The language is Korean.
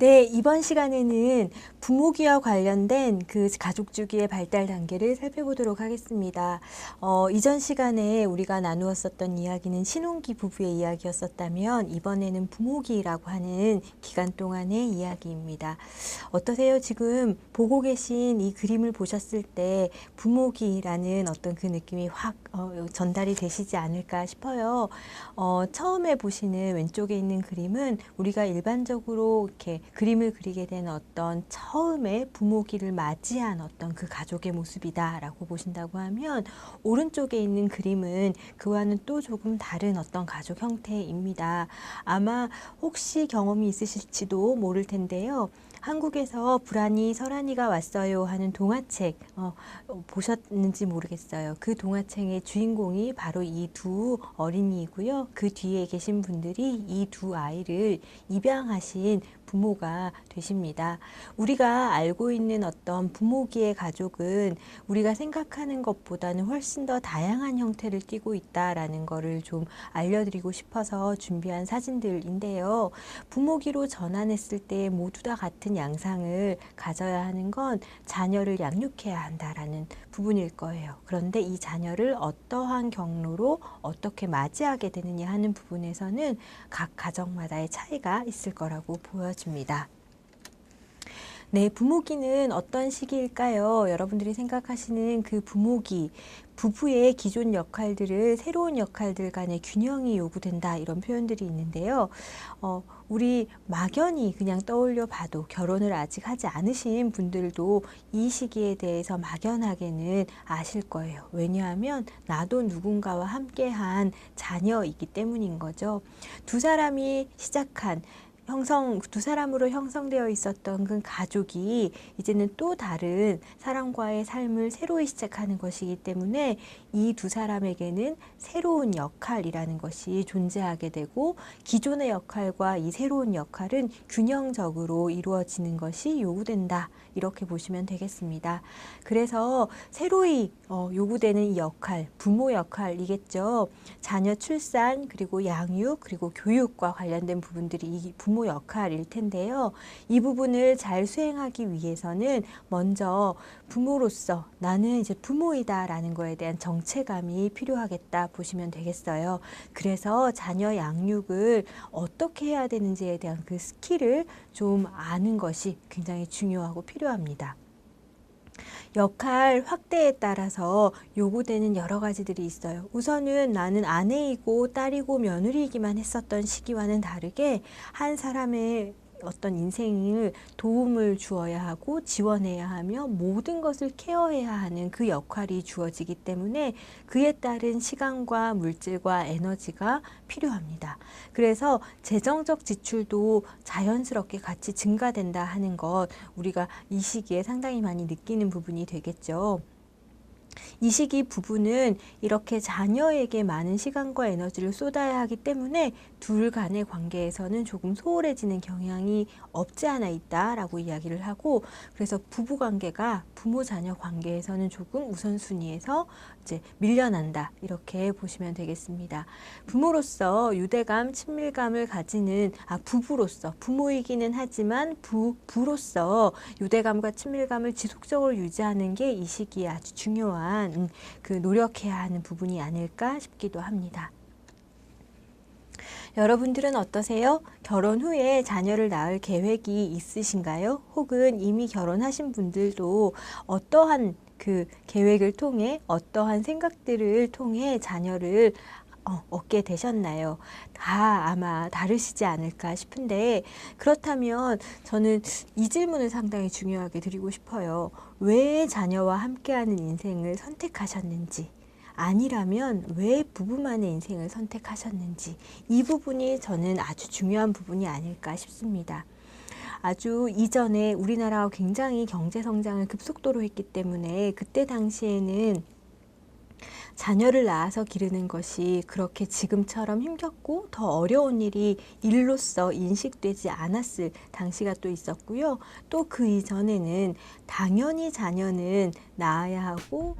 네, 이번 시간에는 부모기와 관련된 그 가족 주기의 발달 단계를 살펴보도록 하겠습니다. 이전 시간에 우리가 나누었었던 이야기는 신혼기 부부의 이야기였었다면 이번에는 부모기라고 하는 기간 동안의 이야기입니다. 어떠세요? 지금 보고 계신 이 그림을 보셨을 때 부모기라는 어떤 그 느낌이 확 전달이 되시지 않을까 싶어요. 처음에 보시는 왼쪽에 있는 그림은 우리가 일반적으로 이렇게 그림을 그리게 된 어떤 처음에 부모기를 맞이한 어떤 그 가족의 모습이다라고 보신다고 하면, 오른쪽에 있는 그림은 그와는 또 조금 다른 어떤 가족 형태입니다. 아마 혹시 경험이 있으실지도 모를 텐데요. 한국에서 불안이 설안이가 왔어요 하는 동화책 보셨는지 모르겠어요. 그 동화책의 주인공이 바로 이 두 어린이이고요. 그 뒤에 계신 분들이 이 두 아이를 입양하신 부모가 되십니다. 우리가 알고 있는 어떤 부모기의 가족은 우리가 생각하는 것보다는 훨씬 더 다양한 형태를 띠고 있다라는 것을 좀 알려드리고 싶어서 준비한 사진들인데요. 부모기로 전환했을 때 모두 다 같은 양상을 가져야 하는 건 자녀를 양육해야 한다라는 부분일 거예요. 그런데 이 자녀를 어떠한 경로로 어떻게 맞이하게 되느냐 하는 부분에서는 각 가정마다의 차이가 있을 거라고 보여집니다. 네, 부모기는 어떤 시기일까요? 여러분들이 생각하시는 그 부모기, 부부의 기존 역할들을 새로운 역할들 간의 균형이 요구된다, 이런 표현들이 있는데요. 우리 막연히 그냥 떠올려 봐도 결혼을 아직 하지 않으신 분들도 이 시기에 대해서 막연하게는 아실 거예요. 왜냐하면 나도 누군가와 함께한 자녀이기 때문인 거죠. 두 사람이 시작한 두 사람으로 형성되어 있었던 그 가족이 이제는 또 다른 사람과의 삶을 새로이 시작하는 것이기 때문에 이 두 사람에게는 새로운 역할이라는 것이 존재하게 되고, 기존의 역할과 이 새로운 역할은 균형적으로 이루어지는 것이 요구된다, 이렇게 보시면 되겠습니다. 그래서 새로이 요구되는 이 역할, 부모 역할이겠죠. 자녀 출산, 그리고 양육, 그리고 교육과 관련된 부분들이 이 부모 역할일 텐데요. 이 부분을 잘 수행하기 위해서는 먼저 부모로서 나는 이제 부모이다라는 거에 대한 정체감이 필요하겠다 보시면 되겠어요. 그래서 자녀 양육을 어떻게 해야 되는지에 대한 그 스킬을 좀 아는 것이 굉장히 중요하고 필요합니다. 역할 확대에 따라서 요구되는 여러 가지들이 있어요. 우선은 나는 아내이고 딸이고 며느리이기만 했었던 시기와는 다르게 한 사람의 어떤 인생을 도움을 주어야 하고 지원해야 하며 모든 것을 케어해야 하는 그 역할이 주어지기 때문에 그에 따른 시간과 물질과 에너지가 필요합니다. 그래서 재정적 지출도 자연스럽게 같이 증가된다 하는 것, 우리가 이 시기에 상당히 많이 느끼는 부분이 되겠죠. 이 시기 부부는 이렇게 자녀에게 많은 시간과 에너지를 쏟아야 하기 때문에 둘 간의 관계에서는 조금 소홀해지는 경향이 없지 않아 있다라고 이야기를 하고, 그래서 부부 관계가 부모 자녀 관계에서는 조금 우선순위에서 이제 밀려난다, 이렇게 보시면 되겠습니다. 부모로서 유대감, 친밀감을 가지는 부부로서, 부모이기는 하지만 부로서 유대감과 친밀감을 지속적으로 유지하는 게 이 시기에 아주 중요한 그 노력해야 하는 부분이 아닐까 싶기도 합니다. 여러분들은 어떠세요? 결혼 후에 자녀를 낳을 계획이 있으신가요? 혹은 이미 결혼하신 분들도 어떠한 그 계획을 통해, 어떠한 생각들을 통해 자녀를 얻게 되셨나요? 다 아마 다르시지 않을까 싶은데, 그렇다면 저는 이 질문을 상당히 중요하게 드리고 싶어요. 왜 자녀와 함께하는 인생을 선택하셨는지, 아니라면 왜 부부만의 인생을 선택하셨는지, 이 부분이 저는 아주 중요한 부분이 아닐까 싶습니다. 아주 이전에 우리나라가 굉장히 경제 성장을 급속도로 했기 때문에 그때 당시에는 자녀를 낳아서 기르는 것이 그렇게 지금처럼 힘겹고 더 어려운 일로서 인식되지 않았을 당시가 또 있었고요. 또 그 이전에는 당연히 자녀는 낳아야 하고